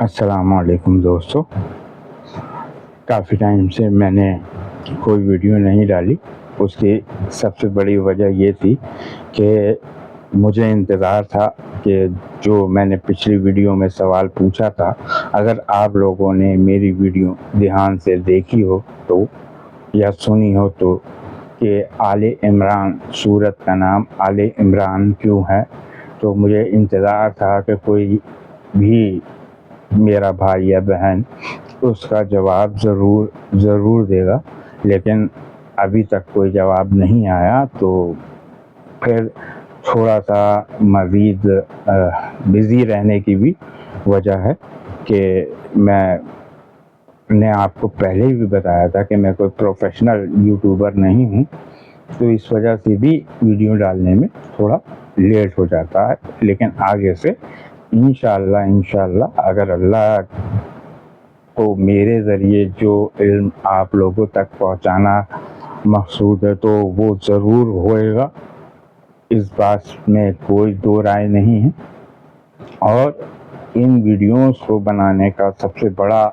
السلام علیکم دوستو، کافی ٹائم سے میں نے کوئی ویڈیو نہیں ڈالی۔ اس کی سب سے بڑی وجہ یہ تھی کہ مجھے انتظار تھا کہ جو میں نے پچھلی ویڈیو میں سوال پوچھا تھا، اگر آپ لوگوں نے میری ویڈیو دھیان سے دیکھی ہو تو یا سنی ہو تو، کہ آل عمران سورت کا نام آل عمران کیوں ہے، تو مجھے انتظار تھا کہ کوئی بھی میرا بھائی یا بہن اس کا جواب ضرور دے گا، لیکن ابھی تک کوئی جواب نہیں آیا۔ تو پھر تھوڑا سا مزید بزی رہنے کی بھی وجہ ہے کہ میں نے آپ کو پہلے بھی بتایا تھا کہ میں کوئی پروفیشنل یوٹیوبر نہیں ہوں، تو اس وجہ سے بھی ویڈیو ڈالنے میں تھوڑا لیٹ ہو جاتا ہے، لیکن آگے سے انشاءاللہ اگر اللہ کو میرے ذریعے جو علم آپ لوگوں تک پہنچانا مقصود ہے تو وہ ضرور ہوئے گا، اس بات میں کوئی دو رائے نہیں ہے۔ اور ان ویڈیوز کو بنانے کا سب سے بڑا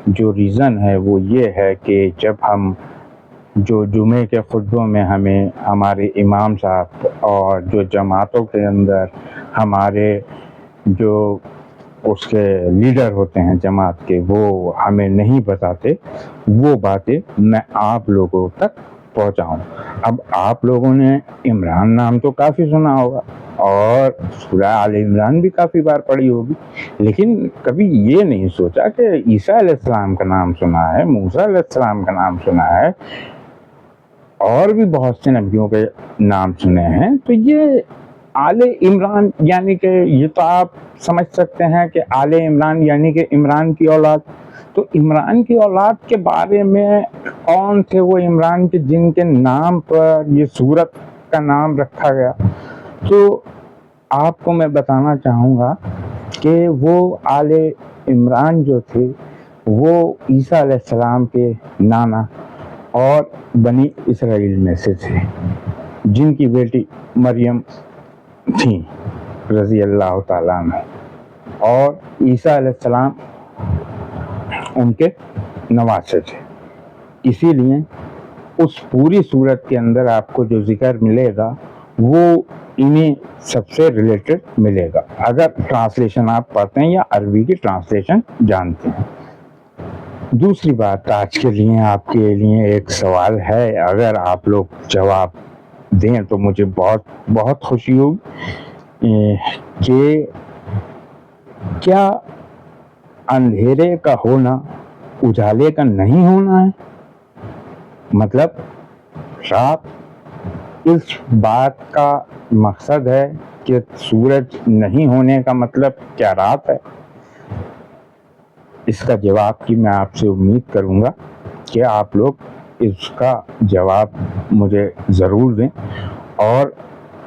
جو ریزن ہے وہ یہ ہے کہ جب ہم جو جمعے کے خطبوں میں ہمیں ہمارے امام صاحب اور جو جماعتوں کے اندر ہمارے جو اس کے لیڈر ہوتے ہیں جماعت کے، وہ ہمیں نہیں بتاتے، وہ باتیں میں آپ لوگوں تک پہنچاؤں۔ اب آپ لوگوں نے عمران نام تو کافی سنا ہوگا اور سورہ آل عمران بھی کافی بار پڑھی ہوگی، لیکن کبھی یہ نہیں سوچا کہ عیسیٰ علیہ السلام کا نام سنا ہے، موسیٰ علیہ السلام کا نام سنا ہے، اور بھی بہت سے نبیوں کے نام سنے ہیں۔ تو یہ آل عمران یعنی کہ یہ تو آپ سمجھ سکتے ہیں کہ آل عمران یعنی کہ عمران کی اولاد۔ تو عمران کی اولاد کے بارے میں کون تھے وہ عمران کے جن کے نام پر یہ سورت کا نام رکھا گیا؟ تو آپ کو میں بتانا چاہوں گا کہ وہ آل عمران جو تھے وہ عیسیٰ علیہ السلام کے نانا اور بنی اسرائیل میں سے تھے، جن کی بیٹی مریم تھیں رضی اللہ تعالیٰ عنہ، اور عیسیٰ علیہ السلام ان کے نواسے تھے۔ اسی لیے اس پوری صورت کے اندر آپ کو جو ذکر ملے گا وہ انہیں سب سے ریلیٹڈ ملے گا، اگر ٹرانسلیشن آپ پڑھتے ہیں یا عربی کی ٹرانسلیشن جانتے ہیں۔ دوسری بات، آج کے لیے آپ کے لیے ایک سوال ہے، اگر آپ لوگ جواب دیں تو مجھے بہت خوشی ہوگی، کہ کیا اندھیرے کا ہونا اجالے کا نہیں ہونا ہے؟ مطلب رات، اس بات کا مقصد ہے کہ سورج نہیں ہونے کا مطلب کیا رات ہے؟ اس کا جواب کی میں آپ سے امید کروں گا کہ آپ لوگ اس کا جواب مجھے ضرور دیں۔ اور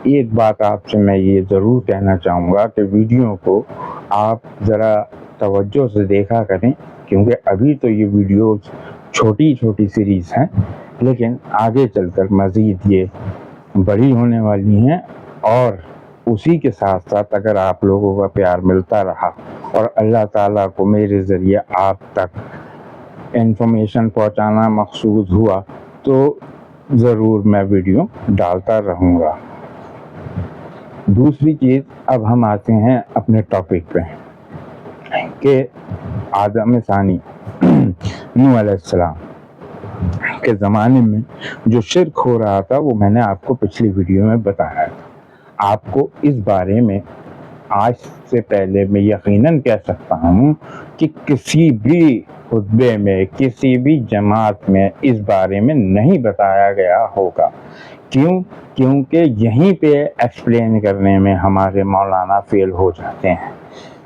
ایک بات آپ سے میں یہ ضرور کہنا چاہوں گا کہ ویڈیو کو آپ ذرا توجہ سے دیکھا کریں، کیونکہ ابھی تو یہ ویڈیوز چھوٹی سیریز ہیں، لیکن آگے چل کر مزید یہ بڑی ہونے والی ہیں، اور اسی کے ساتھ ساتھ اگر آپ لوگوں کا پیار ملتا رہا اور اللہ تعالیٰ کو میرے ذریعے آپ تک انفارمیشن پہنچانا مقصود ہوا تو ضرور میں ویڈیو ڈالتا رہوں گا۔ دوسری چیز، اب ہم آتے ہیں اپنے ٹاپک پہ، کہ آدم ثانی نوح علیہ السلام کے زمانے میں جو شرک ہو رہا تھا وہ میں نے آپ کو پچھلی ویڈیو میں بتایا تھا۔ آپ کو اس بارے میں آج سے پہلے میں یقیناً کہہ سکتا ہوں کہ کسی بھی خطبے میں، کسی بھی جماعت میں اس بارے میں نہیں بتایا گیا ہوگا۔ کیونکہ یہیں پہ ایکسپلین کرنے میں ہمارے مولانا فیل ہو جاتے ہیں۔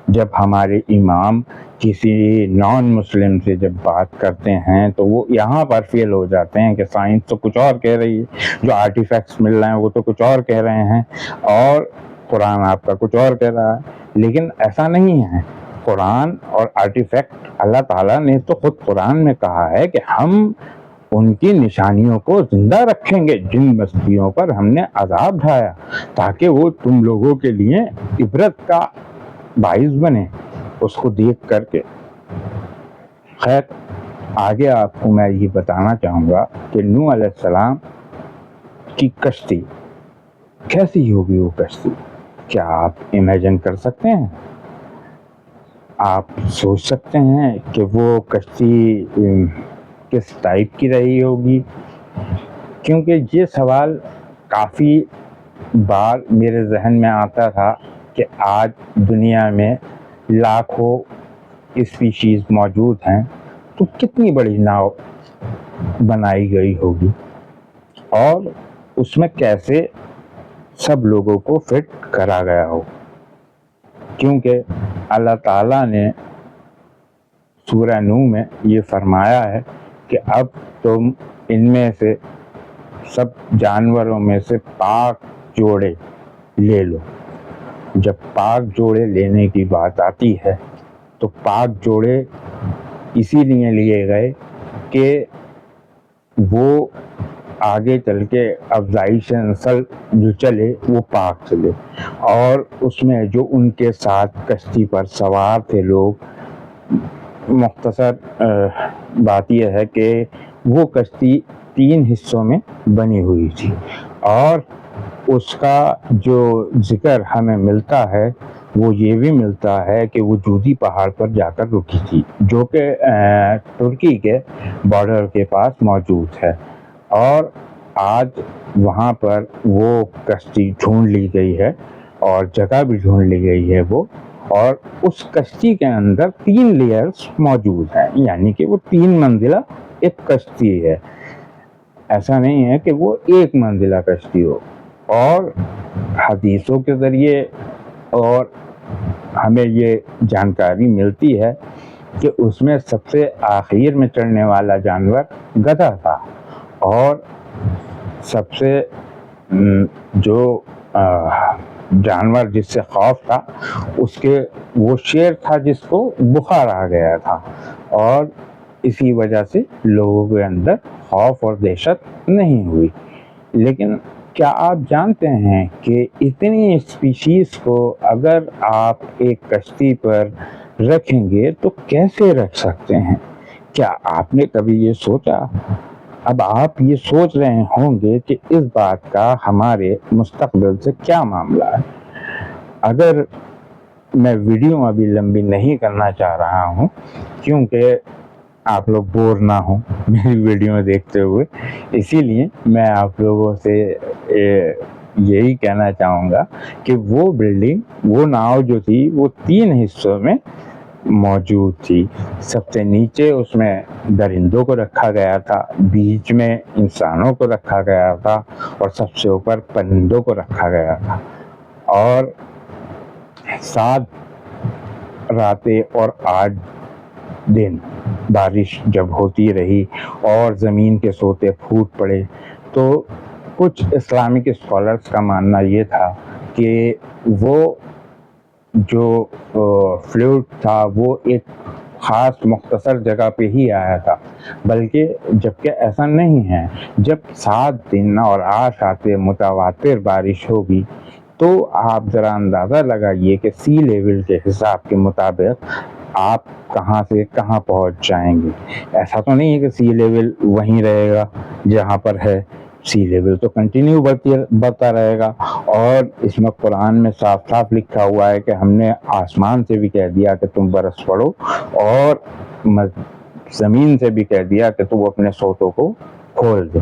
جب ہمارے امام کسی نان مسلم سے جب بات کرتے ہیں تو وہ یہاں پر فیل ہو جاتے ہیں کہ سائنس تو کچھ اور کہہ رہی ہے، جو آرٹیفیکٹس مل رہے ہیں وہ تو کچھ اور کہہ رہے ہیں، اور قرآن آپ کا کچھ اور کہہ رہا ہے۔ لیکن ایسا نہیں ہے، قرآن اور آرٹیفیکٹ اللہ تعالیٰ نے تو خود قرآن میں کہا ہے کہ ہم ان کی نشانیوں کو زندہ رکھیں گے جن بستیوں پر ہم نے عذاب ڈھایا، تاکہ وہ تم لوگوں کے لیے عبرت کا باعث بنے۔ اس کو دیکھ کر کے خیر آگے آپ کو میں یہ بتانا چاہوں گا کہ نوح علیہ السلام کی کشتی کیسی ہوگی. وہ کشتی کیا آپ امیجن کر سکتے ہیں؟ آپ سوچ سکتے ہیں کہ وہ کشتی کس ٹائپ کی رہی ہوگی؟ کیونکہ یہ سوال کافی بار میرے ذہن میں آتا تھا کہ آج دنیا میں لاکھوں اسپیشیز موجود ہیں تو کتنی بڑی ناؤ بنائی گئی ہوگی اور اس میں کیسے سب لوگوں کو فٹ کرا گیا ہو. کیونکہ اللہ تعالیٰ نے سورہ نوح میں یہ فرمایا ہے کہ اب تم ان میں سے سب جانوروں میں سے پاک جوڑے لے لو. جب پاک جوڑے لینے کی بات آتی ہے تو پاک جوڑے اسی لیے لیے گئے کہ وہ آگے چل کے افزائش نسل جو چلے وہ پاک چلے. اور اس میں جو ان کے ساتھ کشتی پر سوار تھے لوگ، مختصر بات یہ ہے کہ وہ کشتی 3 حصوں میں بنی ہوئی تھی اور اس کا جو ذکر ہمیں ملتا ہے وہ یہ بھی ملتا ہے کہ وہ جودی پہاڑ پر جا کر رکی تھی جو کہ ترکی کے بارڈر کے پاس موجود ہے. اور آج وہاں پر وہ کشتی ڈھونڈ لی گئی ہے اور جگہ بھی ڈھونڈ لی گئی ہے وہ، اور اس کشتی کے اندر 3 لیئرز موجود ہیں، یعنی کہ وہ 3 منزلہ ایک کشتی ہے. ایسا نہیں ہے کہ وہ 1 منزلہ کشتی ہو. اور حدیثوں کے ذریعے اور ہمیں یہ جانکاری ملتی ہے کہ اس میں سب سے آخر میں چڑھنے والا جانور گدھا تھا اور سب سے جو جانور جس سے خوف تھا اس کے وہ شیر تھا جس کو بخار آ گیا تھا، اور اسی وجہ سے لوگوں کے اندر خوف اور دہشت نہیں ہوئی. لیکن کیا آپ جانتے ہیں کہ اتنی اسپیشیز کو اگر آپ ایک کشتی پر رکھیں گے تو کیسے رکھ سکتے ہیں؟ کیا آپ نے کبھی یہ سوچا؟ اب آپ یہ سوچ رہے ہوں گے کہ اس بات کا ہمارے مستقبل سے کیا معاملہ ہے. اگر میں ویڈیو ابھی لمبی نہیں کرنا چاہ رہا ہوں کیونکہ آپ لوگ بور نہ ہوں میری ویڈیو دیکھتے ہوئے، اسی لیے میں آپ لوگوں سے یہی کہنا چاہوں گا کہ وہ بلڈنگ، وہ ناؤ جو تھی وہ 3 حصوں میں موجود تھی. سب سے نیچے اس میں درندوں کو رکھا گیا تھا، بیچ میں انسانوں کو رکھا گیا تھا اور سب سے اوپر پرندوں کو رکھا گیا تھا. اور 7 راتیں اور 8 دن بارش جب ہوتی رہی اور زمین کے سوتے پھوٹ پڑے تو کچھ اسلامک اسکالرس کا ماننا یہ تھا کہ وہ جو فلوڈ تھا وہ ایک خاص مختصر جگہ پہ ہی آیا تھا، بلکہ جبکہ ایسا نہیں ہے. جب 7 دن اور 8 راتیں متواتر بارش ہوگی تو آپ ذرا اندازہ لگائیے کہ سی لیول کے حساب کے مطابق آپ کہاں سے کہاں پہنچ جائیں گے. ایسا تو نہیں ہے کہ سی لیول وہیں رہے گا جہاں پر ہے، سی لیول تو کنٹینیو بڑھتا رہے گا. اور اس میں قرآن میں صاف صاف لکھا ہوا ہے کہ ہم نے آسمان سے بھی کہہ دیا کہ تم برس پڑو اور زمین سے بھی کہہ دیا کہ تم اپنے سوتوں کو کھول دے،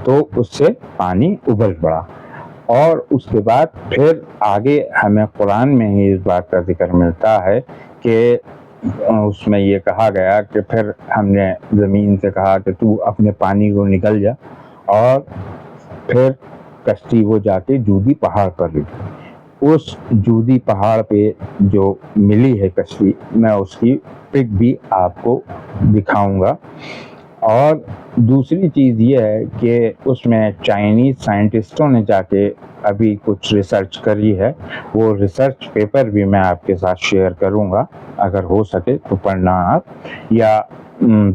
تو اس سے پانی ابل پڑا. اور اس کے بعد پھر آگے ہمیں قرآن میں ہی اس بات کا ذکر ملتا ہے کہ اس میں یہ کہا گیا کہ پھر ہم نے زمین سے کہا کہ تو اپنے پانی کو نکل جا، اور پھر کشتی وہ جا کے جودی پہاڑ پر رکی. اس جودی پہاڑ پہ جو ملی ہے کشتی، میں اس کی پک بھی آپ کو دکھاؤں گا. اور دوسری چیز یہ ہے کہ اس میں چائنیز سائنٹسٹوں نے جا کے ابھی کچھ ریسرچ کری ہے، وہ ریسرچ پیپر بھی میں آپ کے ساتھ شیئر کروں گا، اگر ہو سکے تو پڑھنا آپ یا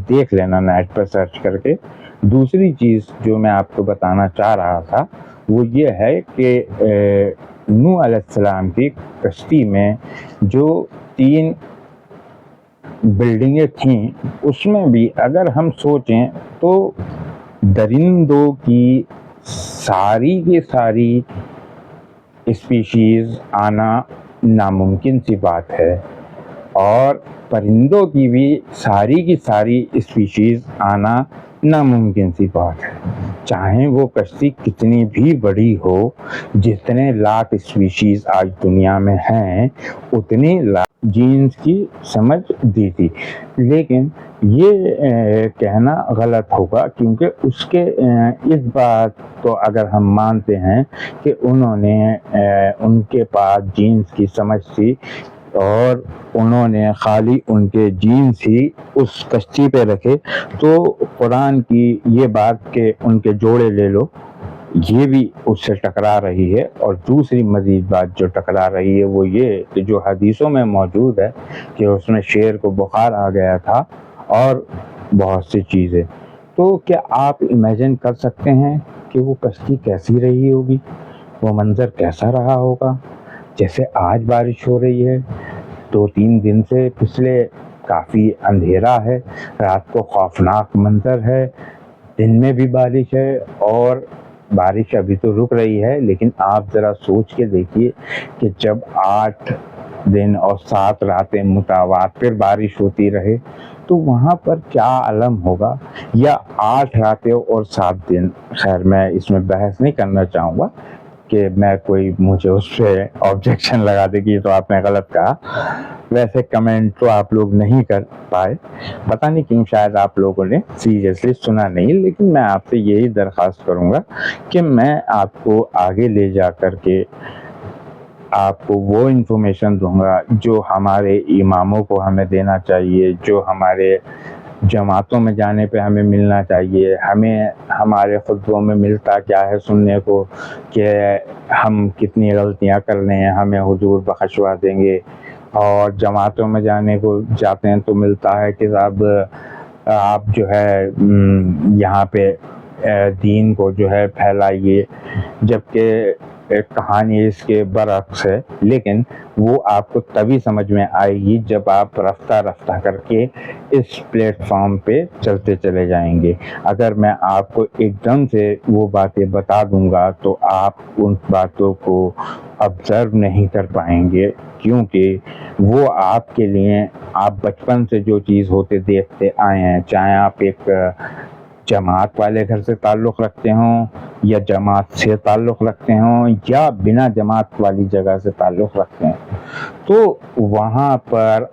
دیکھ لینا نیٹ پر سرچ کر کے. دوسری چیز جو میں آپ کو بتانا چاہ رہا تھا وہ یہ ہے کہ نوح علیہ السلام کی کشتی میں جو 3 بلڈنگیں تھیں اس میں بھی اگر ہم سوچیں تو درندوں کی ساری اسپیشیز آنا ناممکن سی بات ہے، اور پرندوں کی بھی ساری اسپیشیز آنا ناممکن سی بات ہے، چاہے وہ کشتی کتنی بھی بڑی ہو۔ جتنے لاکھ اسپیشیز آج دنیا میں ہیں اتنی جینس کی سمجھ دی تھی، لیکن یہ کہنا غلط ہوگا، کیونکہ اس بات کو اگر ہم مانتے ہیں کہ ان کے پاس جینس کی سمجھ تھی اور انہوں نے خالی ان کے جینس ہی اس کشتی پہ رکھے، تو قرآن کی یہ بات کہ ان کے جوڑے لے لو یہ بھی اس سے ٹکرا رہی ہے۔ اور دوسری مزید بات جو ٹکرا رہی ہے وہ یہ کہ جو حدیثوں میں موجود ہے کہ اس میں شیر کو بخار آ گیا تھا اور بہت سی چیزیں، تو کیا آپ امیجن کر سکتے ہیں کہ وہ کشتی کیسی رہی ہوگی، وہ منظر کیسا رہا ہوگا؟ جیسے آج بارش ہو رہی ہے، 2-3 دن سے پچھلے کافی اندھیرا ہے، رات کو خوفناک منظر ہے، دن میں بھی بارش ہے، اور بارش ابھی تو رک رہی ہے، لیکن آپ ذرا سوچ کے دیکھیے کہ جب 8 دن اور 7 راتیں متواتر بارش ہوتی رہے تو وہاں پر کیا عالم ہوگا، یا 8 راتیں اور 7 دن۔ خیر میں اس میں بحث نہیں کرنا چاہوں گا کہ مجھے اس پہ آبجیکشن لگا دے کہ یہ تو آپ نے غلط کہا۔ ویسے کمنٹ تو آپ لوگ نہیں کر پائے، پتہ نہیں کیوں، شاید آپ لوگوں نے سیریسلی سنا نہیں، لیکن میں آپ سے یہی درخواست کروں گا کہ میں آپ کو آگے لے جا کر کے آپ کو وہ انفارمیشن دوں گا جو ہمارے اماموں کو ہمیں دینا چاہیے، جو ہمارے جماعتوں میں جانے پہ ہمیں ملنا چاہیے۔ ہمیں ہمارے خطبوں میں ملتا کیا ہے سننے کو کہ ہم کتنی غلطیاں کر رہے ہیں، ہمیں حضور بخشوا دیں گے، اور جماعتوں میں جاتے ہیں تو ملتا ہے کہ صاحب آپ جو ہے یہاں پہ دین کو جو ہے پھیلائیے، جبکہ ایک کہانی اس کے برعکس ہے، لیکن وہ آپ کو تبھی سمجھ میں آئے گی جب آپ رفتہ رفتہ کر کے اس پلیٹ فارم پہ چلتے چلے جائیں گے۔ اگر میں آپ کو ایک دم سے وہ باتیں بتا دوں گا تو آپ ان باتوں کو آبزرو نہیں کر پائیں گے، کیونکہ وہ آپ کے لیے آپ بچپن سے جو چیز ہوتے دیکھتے آئے ہیں، چاہے آپ ایک جماعت والے گھر سے تعلق رکھتے ہوں یا جماعت سے تعلق رکھتے ہوں یا بنا جماعت والی جگہ سے تعلق رکھتے ہیں، تو وہاں پر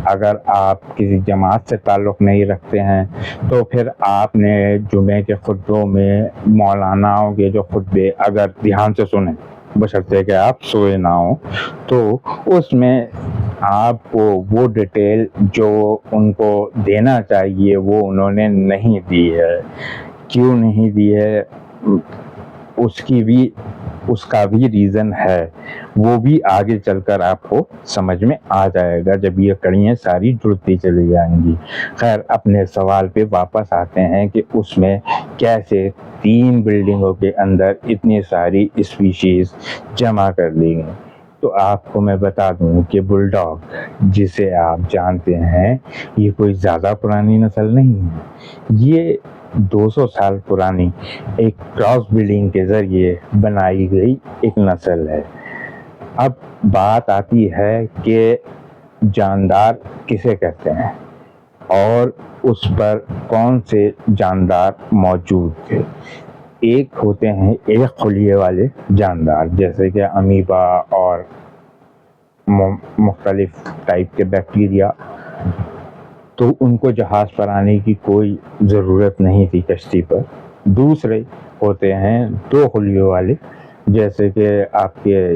اگر آپ کسی جماعت سے تعلق نہیں رکھتے ہیں تو پھر آپ نے جمعے کے خطبوں میں مولاناؤں کے جو خطبے اگر دھیان سے سنیں، بشرطے کہ آپ سوئے نہ ہوں، تو اس میں آپ کو وہ ڈیٹیل جو ان کو دینا چاہیے وہ انہوں نے نہیں دی ہے۔ کیوں نہیں دی ہے اس کا بھی ریزن ہے، وہ بھی آگے چل کر آپ کو سمجھ میں آ جائے گا جب یہ کڑیاں ساری جڑتی چلی جائیں گی۔ خیر اپنے سوال پہ واپس آتے ہیں کہ اس میں کیسے 3 بلڈنگوں کے اندر اتنی ساری اسپیشیز جمع کر لی گئیں۔ تو آپ کو میں بتا دوں کہ بل ڈاگ جسے آپ جانتے ہیں یہ کوئی زیادہ پرانی نسل نہیں ہے، یہ 200 سال پرانی ایک کراس بریڈنگ کے ذریعے بنائی گئی ایک نسل ہے۔ اب بات آتی ہے کہ جاندار کسے کہتے ہیں اور اس پر کون سے جاندار موجود تھے۔ ایک ہوتے ہیں ایک خلیے والے جاندار، جیسے کہ امیبا اور مختلف ٹائپ کے بیکٹیریا، تو ان کو جہاز پر آنے کی کوئی ضرورت نہیں تھی کشتی پر۔ دوسرے ہوتے ہیں 2 خلیوں والے، جیسے کہ آپ کے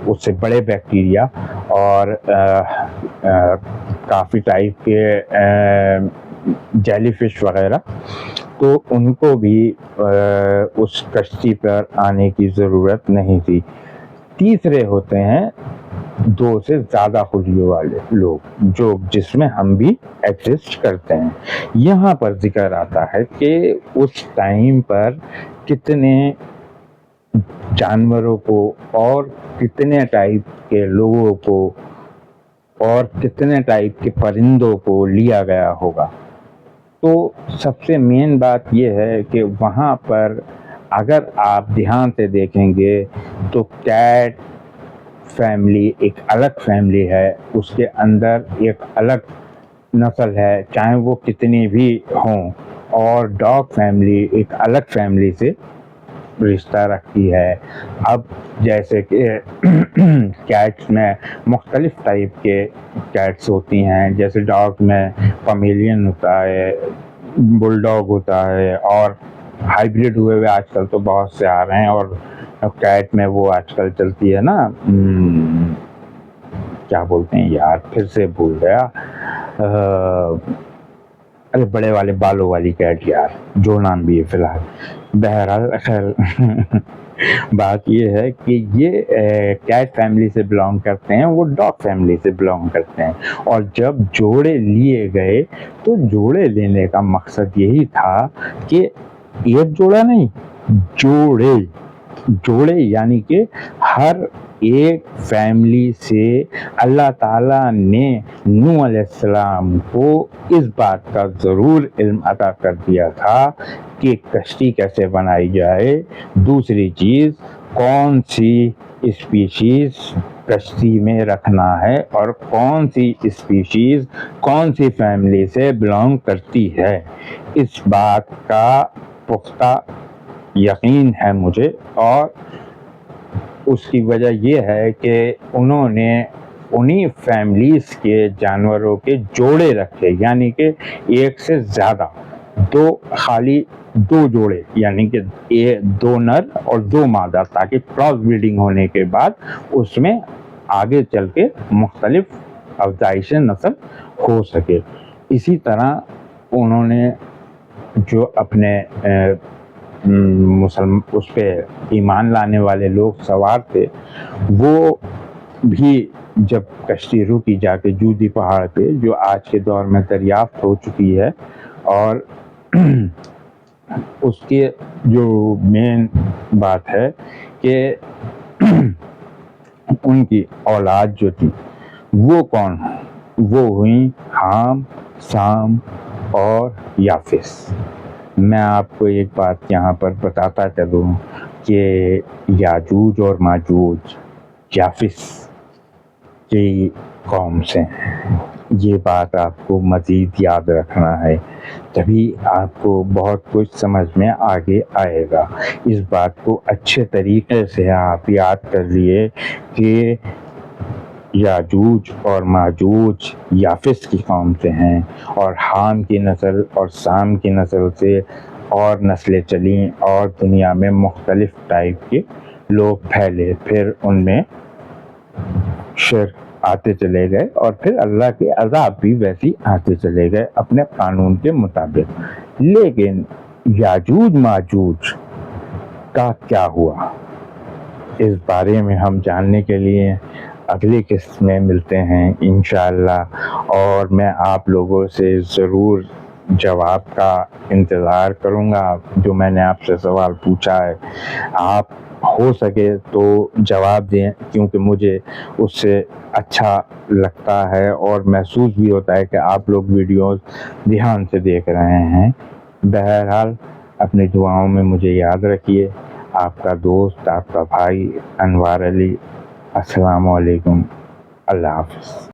اس سے بڑے بیکٹیریا اور کافی ٹائپ کے جیلی فش وغیرہ، تو ان کو بھی اس کشتی پر آنے کی ضرورت نہیں تھی۔ تیسرے ہوتے ہیں 2 سے زیادہ خلیوں والے لوگ، جس میں ہم بھی ایگزسٹ کرتے ہیں۔ یہاں پر ذکر آتا ہے کہ اس ٹائم پر کتنے جانوروں کو اور کتنے ٹائپ کے لوگوں کو اور کتنے ٹائپ کے پرندوں کو لیا گیا ہوگا۔ تو سب سے مین بات یہ ہے کہ وہاں پر اگر آپ دھیان سے دیکھیں گے تو کیٹ فیملی ایک الگ فیملی ہے، اس کے اندر ایک الگ نسل ہے چاہے وہ کتنی بھی ہوں، اور ڈاگ فیملی ایک الگ فیملی سے رشتہ رکھتی ہے۔ اب جیسے کہ کیٹس میں مختلف ٹائپ کے کیٹس ہوتی ہیں، جیسے ڈاگ میں پمیلین ہوتا ہے، بل ڈاگ ہوتا ہے، اور ہائیبریڈ ہوئے آج کل تو بہت سے آ رہے ہیں، اور کیٹ میں وہ آج کل چلتی ہے نا، کیا بولتے ہیں یار، پھر سے بھول گیا، ارے بڑے والے بالوں والی کیٹ یار، جو نام بھی ہے فی الحال۔ بہرحال خیر بات یہ ہے کہ یہ کیٹ فیملی سے بلانگ کرتے ہیں، وہ ڈاگ فیملی سے بلانگ کرتے ہیں، اور جب جوڑے لیے گئے تو جوڑے لینے کا مقصد یہی تھا کہ ایک جوڑا نہیں، جوڑے یعنی کہ ہر ایک فیملی سے اللہ تعالیٰ نے نوح علیہ السلام کو اس بات کا ضرور علم عطا کر دیا تھا کہ کشتی کیسے بنائی جائے، دوسری چیز کون سی اسپیشیز کشتی میں رکھنا ہے، اور کون سی اسپیشیز کون سی فیملی سے بلانگ کرتی ہے، اس بات کا پختہ یقین ہے مجھے۔ اور اس کی وجہ یہ ہے کہ انہوں نے انہی فیملیز کے جانوروں کے جوڑے رکھے، یعنی کہ ایک سے زیادہ، خالی دو جوڑے، یعنی کہ دو نر اور دو مادہ، تاکہ کراس بریڈنگ ہونے کے بعد اس میں آگے چل کے مختلف افزائش نسل ہو سکے۔ اسی طرح انہوں نے جو اپنے اس پہ ایمان لانے والے لوگ سوار تھے، وہ بھی جب کشتی رکی جا کے جودی پہاڑ پہ، جو آج کے دور میں دریافت ہو چکی ہے، اور اس کے جو مین بات ہے کہ ان کی اولاد جو تھی وہ کون، وہ ہوئیں حام، سام اور یافس۔ میں آپ کو ایک بات یہاں پر بتاتا چلوں کہ یاجوج اور ماجوج یافس کی قوم سے ہیں، یہ بات آپ کو مزید یاد رکھنا ہے، تبھی آپ کو بہت کچھ سمجھ میں آگے آئے گا۔ اس بات کو اچھے طریقے سے آپ یاد کر لیے کہ یاجوج اور ماجوج یافس کی قوم سے ہیں، اور حام کی نسل اور سام کی نسل سے اور نسلیں چلیں، اور دنیا میں مختلف ٹائپ کے لوگ پھیلے، پھر ان میں شرک آتے چلے گئے، اور پھر اللہ کے عذاب بھی ویسے آتے چلے گئے اپنے قانون کے مطابق۔ لیکن یاجوج ماجوج کا کیا ہوا، اس بارے میں ہم جاننے کے لیے اگلی قسط میں ملتے ہیں انشاءاللہ، اور میں آپ لوگوں سے ضرور جواب کا انتظار کروں گا۔ جو میں نے آپ سے سوال پوچھا ہے، آپ ہو سکے تو جواب دیں، کیونکہ مجھے اس سے اچھا لگتا ہے اور محسوس بھی ہوتا ہے کہ آپ لوگ ویڈیوز دھیان سے دیکھ رہے ہیں۔ بہرحال اپنی دعاؤں میں مجھے یاد رکھیے۔ آپ کا دوست، آپ کا بھائی انوار علی۔ السلام علیکم، اللہ حافظ۔